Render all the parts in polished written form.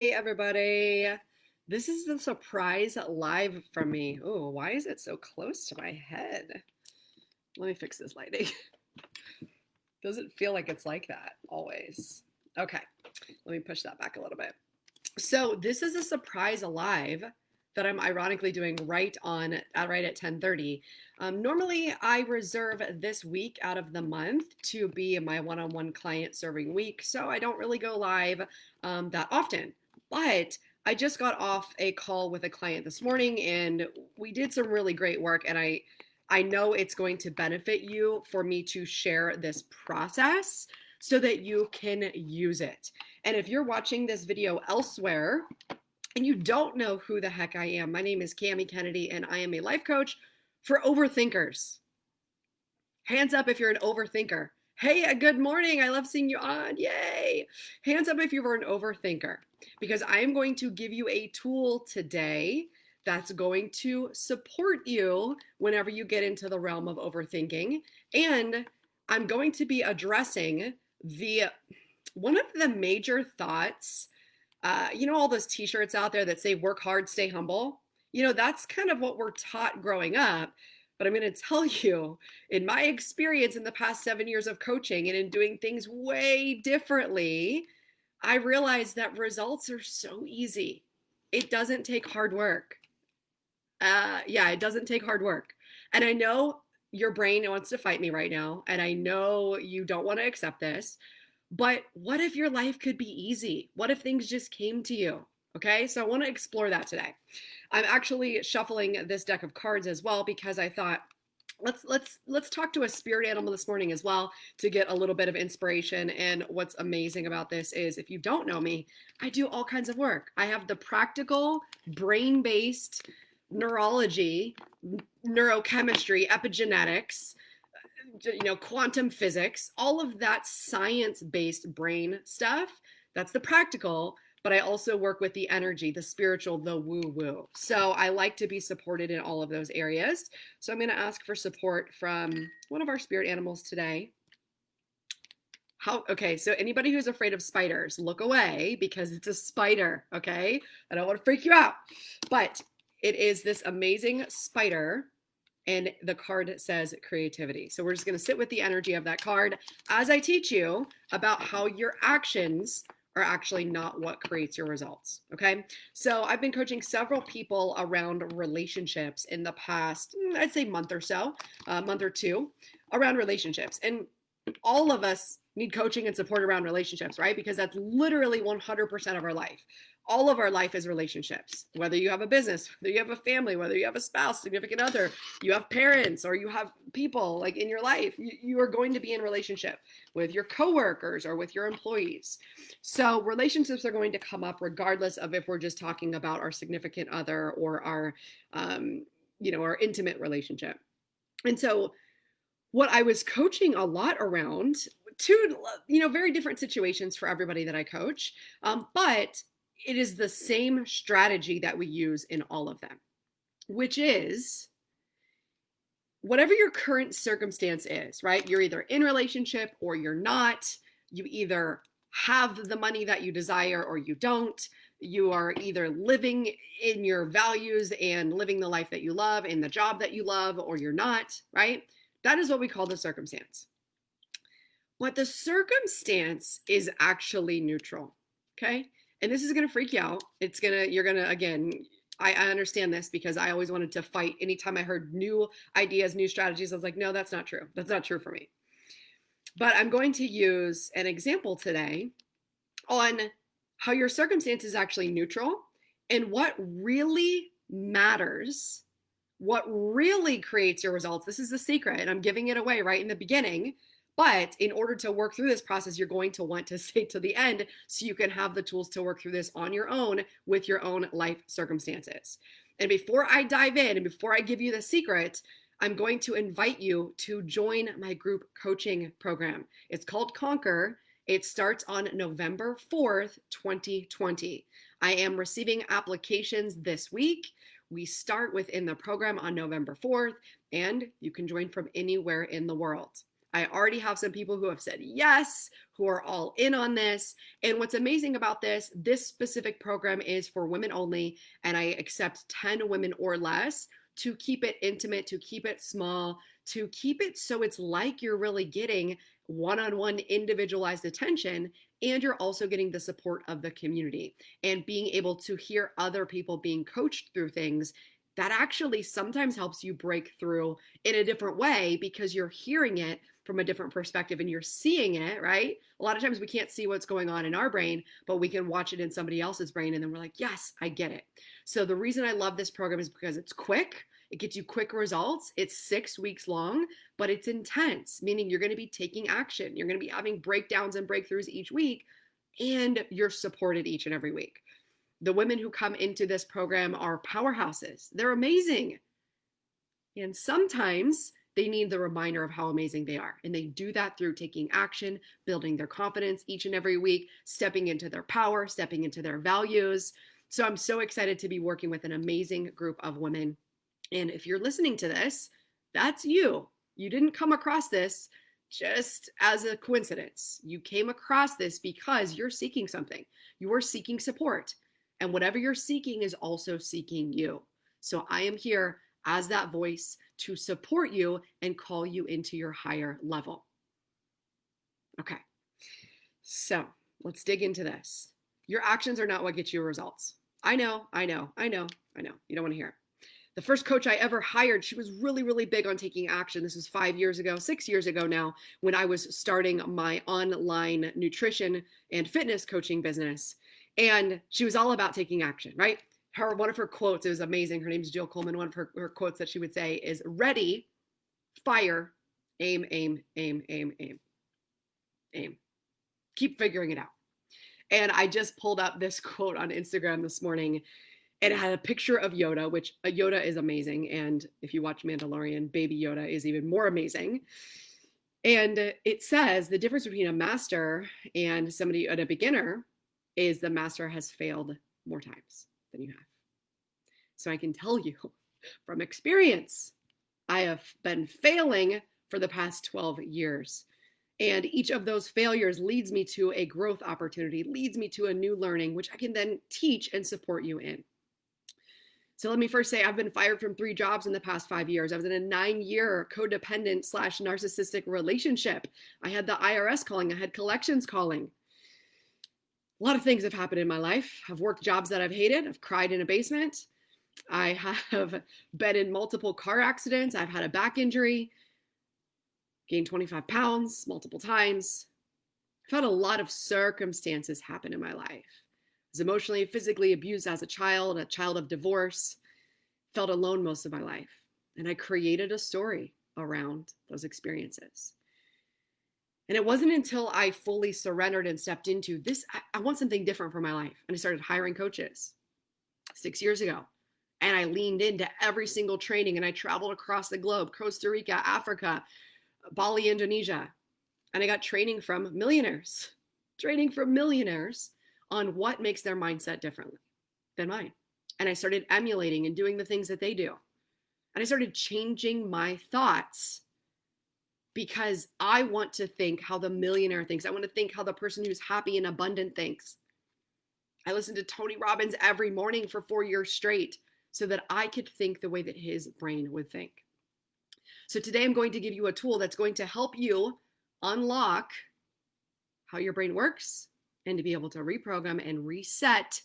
Hey everybody. This is the surprise live from me. Oh, why is it so close to my head? Let me fix this lighting. Doesn't feel like it's like that always. Okay, let me push that back a little bit. So this is a surprise live that I'm ironically doing right at 10:30. Normally, I reserve this week out of the month to be my one-on-one client serving week, so I don't really go live that often. But I just got off a call with a client this morning, and we did some really great work. And I know it's going to benefit you for me to share this process so that you can use it. And if you're watching this video elsewhere and you don't know who the heck I am, my name is Cami Kennedy, and I am a life coach for overthinkers. Hands up if you're an overthinker. Hey, good morning. I love seeing you on. Yay. Hands up if you're an overthinker, because I am going to give you a tool today that's going to support you whenever you get into the realm of overthinking. And I'm going to be addressing the one of the major thoughts. All those t-shirts out there that say work hard, stay humble. That's kind of what we're taught growing up. But I'm going to tell you, in my experience in the past 7 years of coaching and in doing things way differently, I realized that results are so easy. It doesn't take hard work. It doesn't take hard work. And I know your brain wants to fight me right now, and I know you don't want to accept this, but what if your life could be easy? What if things just came to you? Okay, so I want to explore that today. I'm actually shuffling this deck of cards as well because I thought let's talk to a spirit animal this morning as well to get a little bit of inspiration. And what's amazing about this is, if you don't know me, I do all kinds of work. I have the practical brain-based neurology, neurochemistry, epigenetics, quantum physics, all of that science-based brain stuff. That's the practical, but I also work with the energy, the spiritual, the woo-woo. So I like to be supported in all of those areas. So I'm going to ask for support from one of our spirit animals today. Okay, so anybody who's afraid of spiders, look away because it's a spider, okay? I don't want to freak you out. But it is this amazing spider, and the card says creativity. So we're just going to sit with the energy of that card as I teach you about how your actions are actually not what creates your results. Okay. So I've been coaching several people around relationships in the past, I'd say month or so, a month or two, around relationships. And all of us need coaching and support around relationships, right? Because that's literally 100% of our life. All of our life is relationships. Whether you have a business, whether you have a family, whether you have a spouse, significant other, you have parents, or you have people like in your life, you are going to be in relationship with your coworkers or with your employees. So relationships are going to come up regardless of if we're just talking about our significant other or our intimate relationship. And so what I was coaching a lot around, two, very different situations for everybody that I coach, but it is the same strategy that we use in all of them, which is whatever your current circumstance is, right? You're either in relationship or you're not. You either have the money that you desire or you don't. You are either living in your values and living the life that you love in the job that you love, or you're not, right? That is what we call the circumstance. But the circumstance is actually neutral, okay? And this is going to freak you out. Again, I understand this because I always wanted to fight anytime I heard new ideas, new strategies. I was like, no, that's not true. That's not true for me. But I'm going to use an example today on how your circumstance is actually neutral and what really matters, what really creates your results. This is the secret, and I'm giving it away right in the beginning. But in order to work through this process, you're going to want to stay to the end so you can have the tools to work through this on your own with your own life circumstances. And before I dive in and before I give you the secret, I'm going to invite you to join my group coaching program. It's called Conquer. It starts on November 4th, 2020. I am receiving applications this week. We start within the program on November 4th, and you can join from anywhere in the world. I already have some people who have said yes, who are all in on this. And what's amazing about this specific program is for women only, and I accept 10 women or less to keep it intimate, to keep it small, to keep it so it's like you're really getting one-on-one individualized attention, and you're also getting the support of the community and being able to hear other people being coached through things that actually sometimes helps you break through in a different way because you're hearing it from a different perspective and you're seeing it, right? A lot of times we can't see what's going on in our brain, but we can watch it in somebody else's brain and then we're like, yes, I get it. So the reason I love this program is because it's quick. It gets you quick results. It's 6 weeks long, but it's intense, meaning you're going to be taking action. You're going to be having breakdowns and breakthroughs each week, and you're supported each and every week. The women who come into this program are powerhouses. They're amazing. And sometimes they need the reminder of how amazing they are. And they do that through taking action, building their confidence each and every week, stepping into their power, stepping into their values. So I'm so excited to be working with an amazing group of women. And if you're listening to this, that's you. You didn't come across this just as a coincidence. You came across this because you're seeking something. You are seeking support. And whatever you're seeking is also seeking you. So I am here as that voice to support you and call you into your higher level. Okay, so let's dig into this. Your actions are not what gets you results. I know. You don't want to hear it. The first coach I ever hired, she was really, really big on taking action. This was 6 years ago now, when I was starting my online nutrition and fitness coaching business. And she was all about taking action, right? One of her quotes, it was amazing. Her name's Jill Coleman. One of her quotes that she would say is ready, fire, aim, aim, aim, aim, aim, aim. Keep figuring it out. And I just pulled up this quote on Instagram this morning, and it had a picture of Yoda, which Yoda is amazing. And if you watch Mandalorian, baby Yoda is even more amazing. And it says the difference between a master and somebody at a beginner is the master has failed more times than you have. So I can tell you from experience, I have been failing for the past 12 years. And each of those failures leads me to a growth opportunity, leads me to a new learning, which I can then teach and support you in. So let me first say I've been fired from 3 jobs in the past 5 years. I was in a 9-year codependent / narcissistic relationship. I had the IRS calling. I had collections calling. A lot of things have happened in my life. I've worked jobs that I've hated. I've cried in a basement. I have been in multiple car accidents. I've had a back injury, gained 25 pounds multiple times. I've had a lot of circumstances happen in my life. I was emotionally and physically abused as a child of divorce, felt alone most of my life. And I created a story around those experiences. And it wasn't until I fully surrendered and stepped into this, I want something different for my life. And I started hiring coaches 6 years ago. And I leaned into every single training, and I traveled across the globe, Costa Rica, Africa, Bali, Indonesia. And I got training from millionaires on what makes their mindset differently than mine. And I started emulating and doing the things that they do. And I started changing my thoughts because I want to think how the millionaire thinks. I want to think how the person who's happy and abundant thinks. I listened to Tony Robbins every morning for 4 years straight so that I could think the way that his brain would think. So today I'm going to give you a tool that's going to help you unlock how your brain works and to be able to reprogram and reset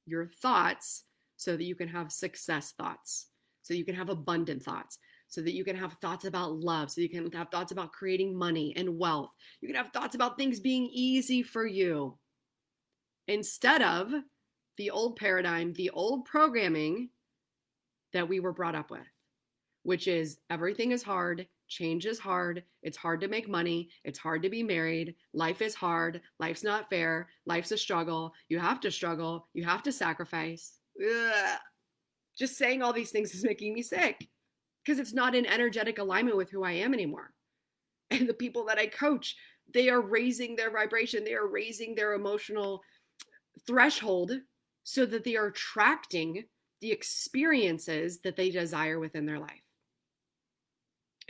your thoughts so that you can have success thoughts, so you can have abundant thoughts, so that you can have thoughts about love, so you can have thoughts about creating money and wealth. You can have thoughts about things being easy for you instead of the old paradigm, the old programming that we were brought up with, which is everything is hard, change is hard, it's hard to make money, it's hard to be married, life is hard, life's not fair, life's a struggle, you have to sacrifice. Ugh. Just saying all these things is making me sick because it's not in energetic alignment with who I am anymore. And the people that I coach, they are raising their vibration, they are raising their emotional threshold so that they are attracting the experiences that they desire within their life.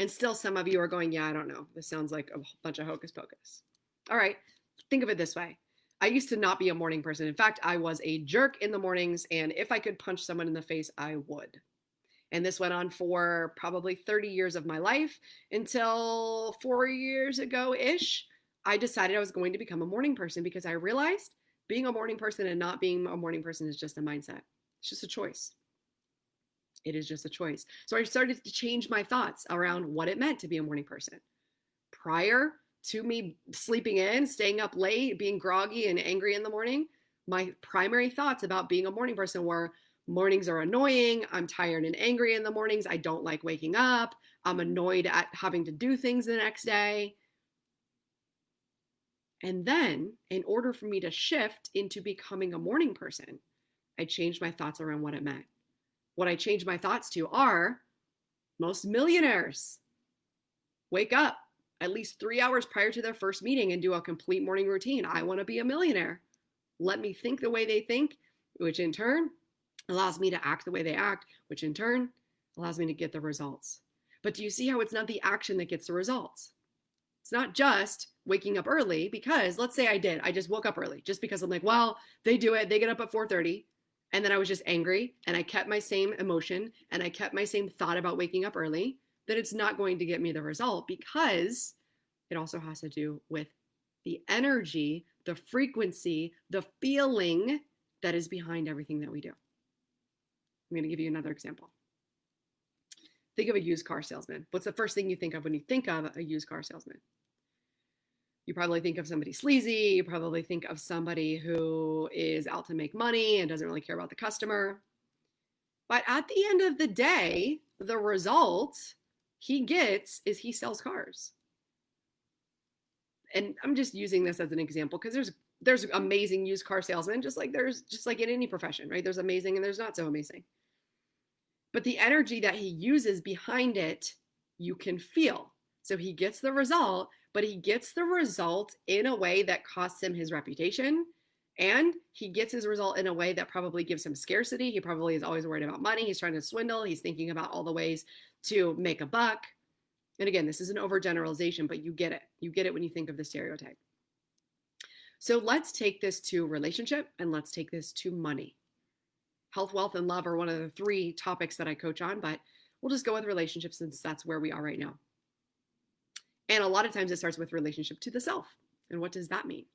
And still some of you are going, yeah, I don't know. This sounds like a bunch of hocus pocus. All right, think of it this way. I used to not be a morning person. In fact, I was a jerk in the mornings, and if I could punch someone in the face, I would. And this went on for probably 30 years of my life until 4 years ago-ish. I decided I was going to become a morning person because I realized being a morning person and not being a morning person is just a mindset. It's just a choice. It is just a choice. So I started to change my thoughts around what it meant to be a morning person. Prior to me sleeping in, staying up late, being groggy and angry in the morning, my primary thoughts about being a morning person were mornings are annoying. I'm tired and angry in the mornings. I don't like waking up. I'm annoyed at having to do things the next day. And then, in order for me to shift into becoming a morning person, I changed my thoughts around what it meant. What I changed my thoughts to are most millionaires wake up at least 3 hours prior to their first meeting and do a complete morning routine. I want to be a millionaire. Let me think the way they think, which in turn allows me to act the way they act, which in turn allows me to get the results. But do you see how it's not the action that gets the results? It's not just waking up early, because let's say I just woke up early just because I'm like, well, they do it. They get up at 4:30. And then I was just angry and I kept my same emotion and I kept my same thought about waking up early, that it's not going to get me the result, because it also has to do with the energy, the frequency, the feeling that is behind everything that we do. I'm going to give you another example. Think of a used car salesman. What's the first thing you think of when you think of a used car salesman? You probably think of somebody sleazy. You probably think of somebody who is out to make money and doesn't really care about the customer. But at the end of the day, the result he gets is he sells cars. And I'm just using this as an example because there's amazing used car salesmen, just like in any profession, right? There's amazing and there's not so amazing. But the energy that he uses behind it, you can feel. So he gets the result, but he gets the result in a way that costs him his reputation. And he gets his result in a way that probably gives him scarcity. He probably is always worried about money. He's trying to swindle. He's thinking about all the ways to make a buck. And again, this is an overgeneralization, but you get it. You get it when you think of the stereotype. So let's take this to relationship and let's take this to money. Health, wealth, and love are one of the 3 topics that I coach on, but we'll just go with relationships since that's where we are right now. And a lot of times it starts with relationship to the self. And what does that mean?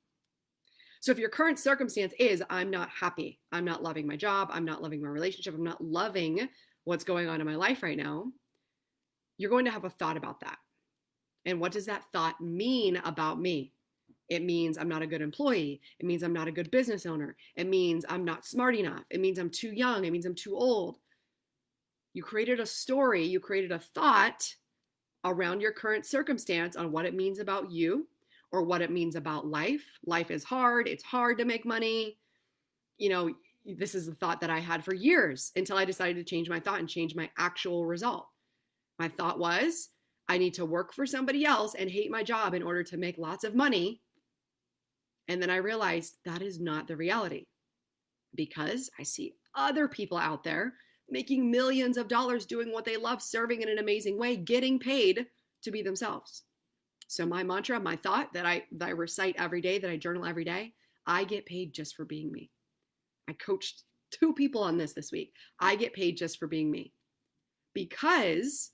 So if your current circumstance is, I'm not happy, I'm not loving my job, I'm not loving my relationship, I'm not loving what's going on in my life right now, you're going to have a thought about that. And what does that thought mean about me? It means I'm not a good employee. It means I'm not a good business owner. It means I'm not smart enough. It means I'm too young. It means I'm too old. You created a story, you created a thought around your current circumstance on what it means about you or what it means about life. Life is hard. It's hard to make money. You know, this is the thought that I had for years until I decided to change my thought and change my actual result. My thought was, I need to work for somebody else and hate my job in order to make lots of money. And then I realized that is not the reality, because I see other people out there making millions of dollars doing what they love, serving in an amazing way, getting paid to be themselves. So my mantra, my thought that I recite every day, that I journal every day, I get paid just for being me. I coached 2 people on this week. I get paid just for being me, because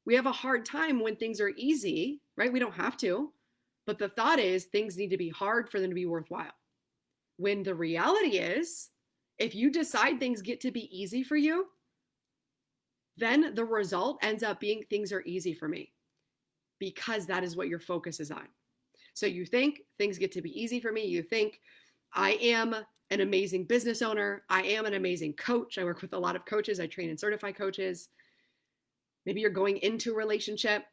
we have a hard time when things are easy, right? We don't have to. But the thought is things need to be hard for them to be worthwhile. When the reality is, if you decide things get to be easy for you, then the result ends up being things are easy for me, because that is what your focus is on. So you think things get to be easy for me. You think I am an amazing business owner. I am an amazing coach. I work with a lot of coaches. I train and certify coaches. Maybe you're going into a relationship.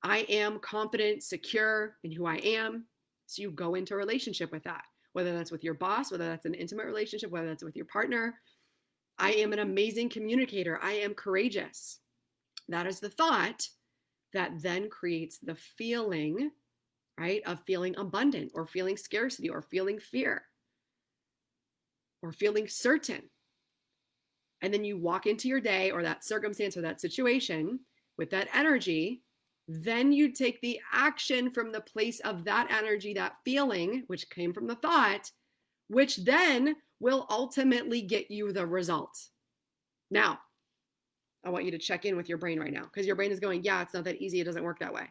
I am confident, secure in who I am. So you go into a relationship with that, whether that's with your boss, whether that's an intimate relationship, whether that's with your partner. I am an amazing communicator. I am courageous. That is the thought that then creates the feeling, right, of feeling abundant or feeling scarcity or feeling fear or feeling certain. And then you walk into your day or that circumstance or that situation with that energy, Then you take the action from the place of that energy, that feeling, which came from the thought, which then will ultimately get you the result. Now, I want you to check in with your brain right now, because your brain is going, yeah, it's not that easy. It doesn't work that way.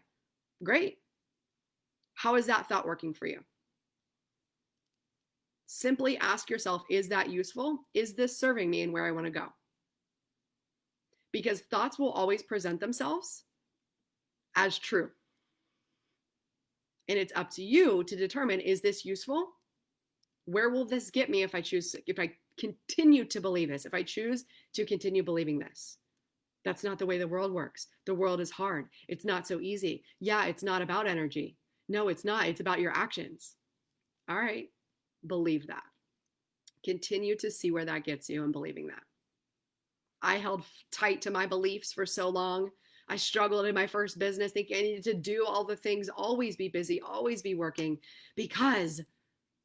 Great. How is that thought working for you? Simply ask yourself, is that useful? Is this serving me and where I want to go? Because thoughts will always present themselves as true. And it's up to you to determine, is this useful? Where will this get me if I continue to believe this, if I choose to continue believing this? That's not the way the world works. The world is hard. It's not so easy. Yeah, it's not about energy. No, it's not. It's about your actions. All right. Believe that. Continue to see where that gets you and believing that. I held tight to my beliefs for so long. I struggled in my first business thinking I needed to do all the things, always be busy, always be working, because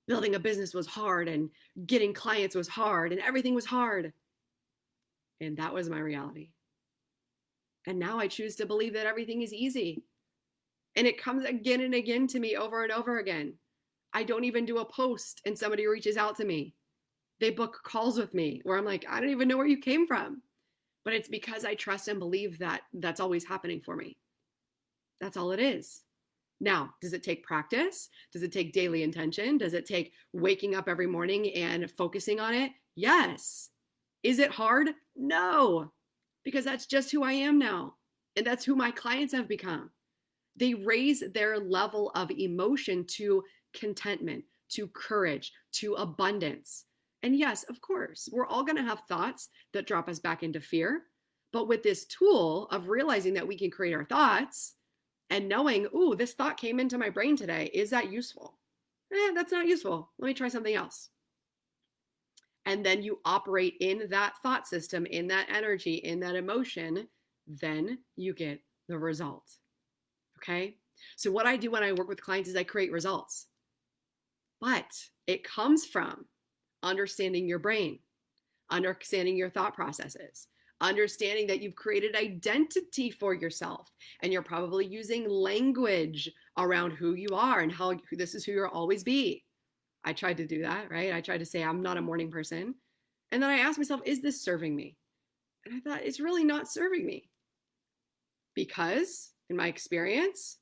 building a business was hard and getting clients was hard and everything was hard. And that was my reality. And now I choose to believe that everything is easy. And it comes again and again to me over and over again. I don't even do a post and somebody reaches out to me. They book calls with me where I'm like, I don't even know where you came from. But it's because I trust and believe that that's always happening for me. That's all it is. Now, does it take practice? Does it take daily intention? Does it take waking up every morning and focusing on it? Yes. Is it hard? No, because that's just who I am now. And that's who my clients have become. They raise their level of emotion to contentment, to courage, to abundance. And yes, of course, we're all going to have thoughts that drop us back into fear. But with this tool of realizing that we can create our thoughts and knowing, ooh, this thought came into my brain today. Is that useful? That's not useful. Let me try something else. And then you operate in that thought system, in that energy, in that emotion, then you get the result. Okay? So what I do when I work with clients is I create results. But it comes from understanding your brain, understanding your thought processes, understanding that you've created identity for yourself, and you're probably using language around who you are and how this is who you'll always be. I tried to do that, right? I tried to say I'm not a morning person. And then I asked myself, is this serving me? And I thought, it's really not serving me. Because in my experience,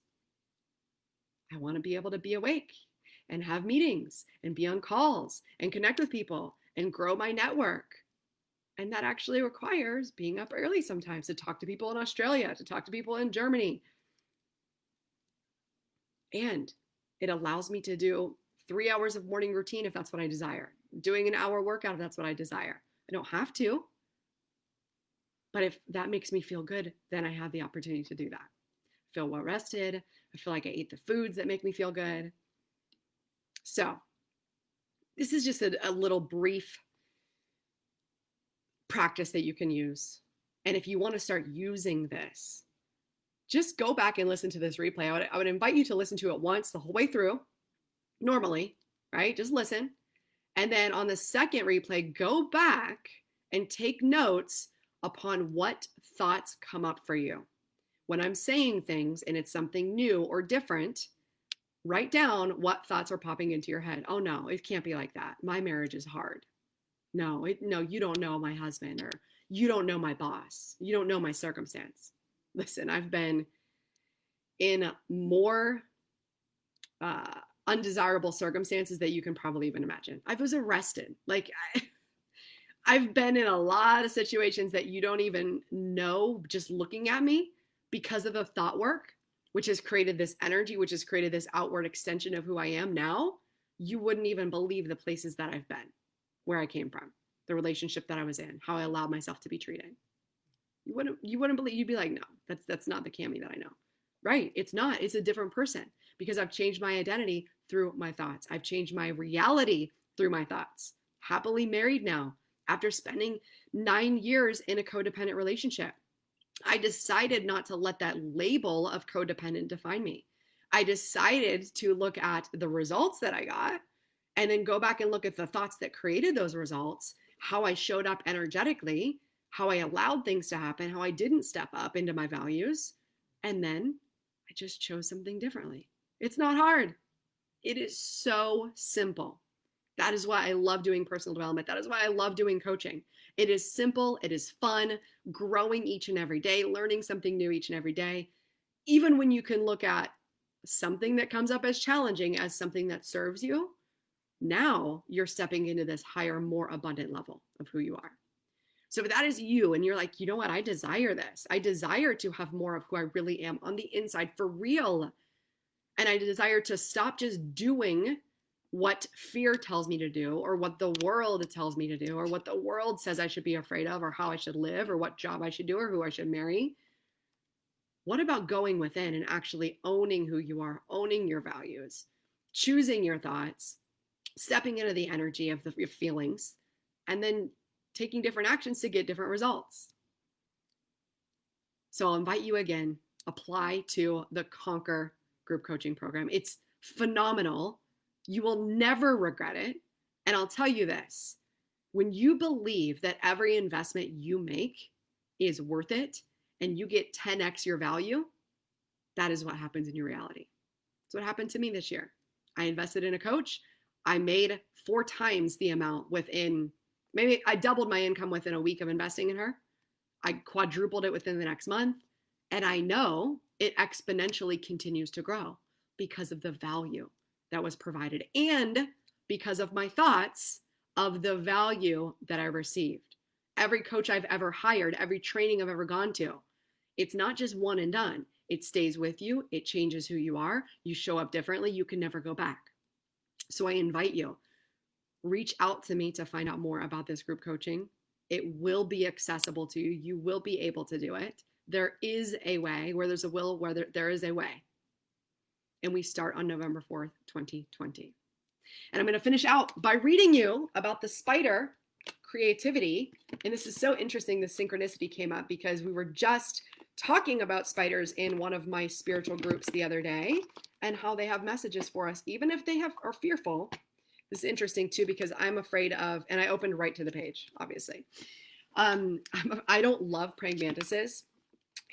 I want to be able to be awake and have meetings and be on calls and connect with people and grow my network. And that actually requires being up early sometimes to talk to people in Australia, to talk to people in Germany. And it allows me to do 3 hours of morning routine if that's what I desire. Doing an hour workout if that's what I desire. I don't have to. But if that makes me feel good, then I have the opportunity to do that. I feel well rested. I feel like I ate the foods that make me feel good. So this is just a little brief practice that you can use. And if you want to start using this, just go back and listen to this replay. I would invite you to listen to it once the whole way through, normally, right? Just listen. And then on the second replay, go back and take notes upon what thoughts come up for you. When I'm saying things and it's something new or different, write down what thoughts are popping into your head. Oh no, it can't be like that. My marriage is hard. No, you don't know my husband, or you don't know my boss. You don't know my circumstance. Listen, I've been in more undesirable circumstances that you can probably even imagine. I was arrested. I've been in a lot of situations that you don't even know just looking at me because of the thought work, which has created this energy, which has created this outward extension of who I am now. You wouldn't even believe the places that I've been, where I came from, the relationship that I was in, how I allowed myself to be treated. You wouldn't believe, you'd be like, no, that's not the Cami that I know. Right. It's not. It's a different person because I've changed my identity through my thoughts. I've changed my reality through my thoughts. Happily married now after spending 9 years in a codependent relationship. I decided not to let that label of codependent define me. I decided to look at the results that I got and then go back and look at the thoughts that created those results, how I showed up energetically, how I allowed things to happen, how I didn't step up into my values, and then I just chose something differently. It's not hard. It is so simple. That is why I love doing personal development. That is why I love doing coaching. It is simple. It is fun, growing each and every day, learning something new each and every day. Even when you can look at something that comes up as challenging as something that serves you, now you're stepping into this higher, more abundant level of who you are. So if that is you and you're like, you know what, I desire this. I desire to have more of who I really am on the inside for real. And I desire to stop just doing what fear tells me to do, or what the world tells me to do, or what the world says I should be afraid of, or how I should live, or what job I should do, or who I should marry. What about going within and actually owning who you are, owning your values, choosing your thoughts, stepping into the energy of your feelings, and then taking different actions to get different results? So I'll invite you again, apply to the Conquer group coaching program. It's phenomenal. You will never regret it. And I'll tell you this, when you believe that every investment you make is worth it and you get 10x your value, that is what happens in your reality. That's what happened to me this year. I invested in a coach. I made 4 times the amount within, maybe I doubled my income within a week of investing in her. I quadrupled it within the next month. And I know it exponentially continues to grow because of the value that was provided and because of my thoughts of the value that I received. Every coach I've ever hired, every training I've ever gone to, it's not just one and done. It stays with you. It changes who you are. You show up differently. You can never go back. So I invite you, reach out to me to find out more about this group coaching. It will be accessible to you. You will be able to do it. There is a way. Where there's a will, where there is a way. And we start on November 4th, 2020. And I'm going to finish out by reading you about the spider creativity. And this is so interesting. The synchronicity came up because we were just talking about spiders in one of my spiritual groups the other day and how they have messages for us, even if they are fearful. This is interesting too, because I'm afraid of, and I opened right to the page, obviously. I don't love praying mantises.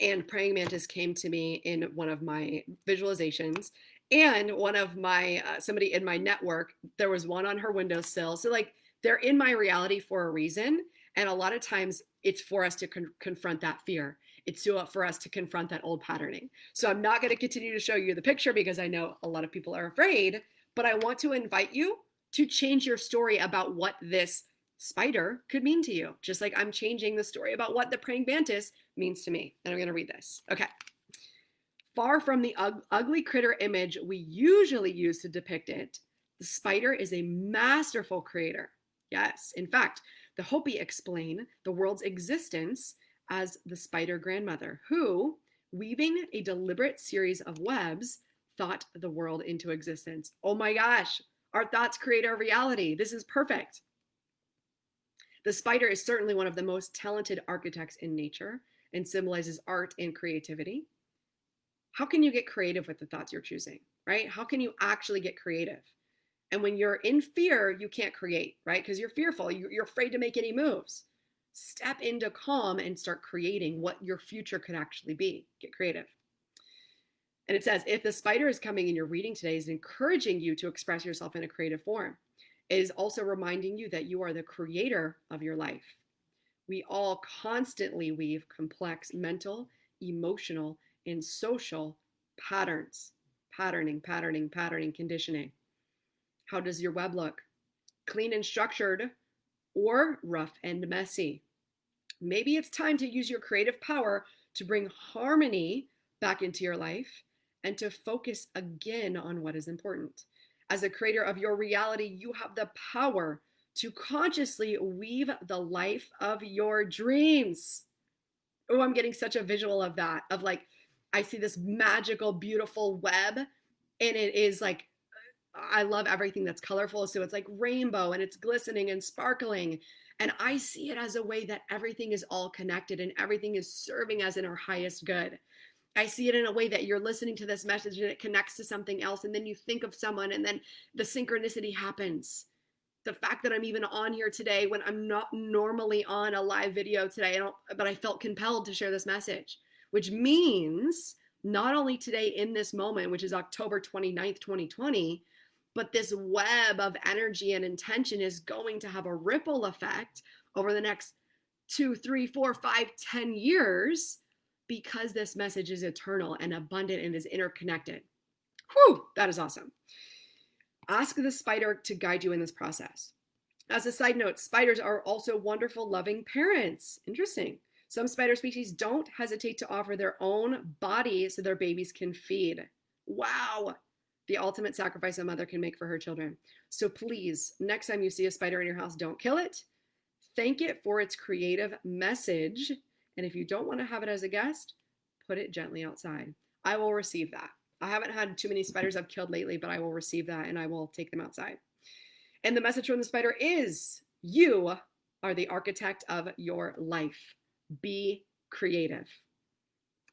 And praying mantis came to me in one of my visualizations, and one of my, somebody in my network, there was one on her windowsill. So like they're in my reality for a reason. And a lot of times it's for us to confront that fear. It's for us to confront that old patterning. So I'm not going to continue to show you the picture because I know a lot of people are afraid, but I want to invite you to change your story about what this spider could mean to you. Just like I'm changing the story about what the praying mantis means to me. And I'm going to read this. Okay. Far from the ugly critter image we usually use to depict it, the spider is a masterful creator. Yes. In fact, the Hopi explain the world's existence as the spider grandmother who, weaving a deliberate series of webs, thought the world into existence. Oh my gosh. Our thoughts create our reality. This is perfect. The spider is certainly one of the most talented architects in nature and symbolizes art and creativity. How can you get creative with the thoughts you're choosing, right? How can you actually get creative? And when you're in fear, you can't create, right? Because you're fearful. You're afraid to make any moves. Step into calm and start creating what your future could actually be. Get creative. And it says, if the spider is coming in your reading today is encouraging you to express yourself in a creative form, it is also reminding you that you are the creator of your life. We all constantly weave complex mental, emotional, and social patterns. Patterning, conditioning. How does your web look? Clean and structured or rough and messy? Maybe it's time to use your creative power to bring harmony back into your life and to focus again on what is important. As a creator of your reality, you have the power to consciously weave the life of your dreams. Oh, I'm getting such a visual of that, of like, I see this magical, beautiful web, and it is like, I love everything that's colorful. So it's like rainbow and it's glistening and sparkling. And I see it as a way that everything is all connected and everything is serving as in our highest good. I see it in a way that you're listening to this message and it connects to something else. And then you think of someone and then the synchronicity happens. The fact that I'm even on here today when I'm not normally on a live video today, but I felt compelled to share this message, which means not only today in this moment, which is October 29th, 2020, but this web of energy and intention is going to have a ripple effect over the next 2, 3, 4, 5, 10 years because this message is eternal and abundant and is interconnected. Whew, that is awesome. Ask the spider to guide you in this process. As a side note, spiders are also wonderful, loving parents. Interesting. Some spider species don't hesitate to offer their own body so their babies can feed. Wow. The ultimate sacrifice a mother can make for her children. So please, next time you see a spider in your house, don't kill it. Thank it for its creative message. And if you don't want to have it as a guest, put it gently outside. I will receive that. I haven't had too many spiders I've killed lately, but I will receive that and I will take them outside. And the message from the spider is, you are the architect of your life. Be creative.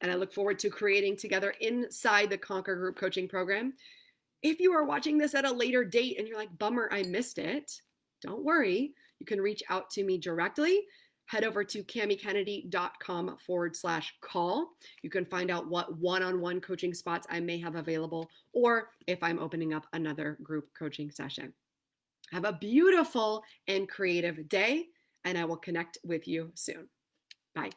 And I look forward to creating together inside the Conquer Group Coaching Program. If you are watching this at a later date and you're like, bummer, I missed it, don't worry. You can reach out to me directly. Head over to cammykennedy.com/call. You can find out what one-on-one coaching spots I may have available, or if I'm opening up another group coaching session. Have a beautiful and creative day, and I will connect with you soon. Bye.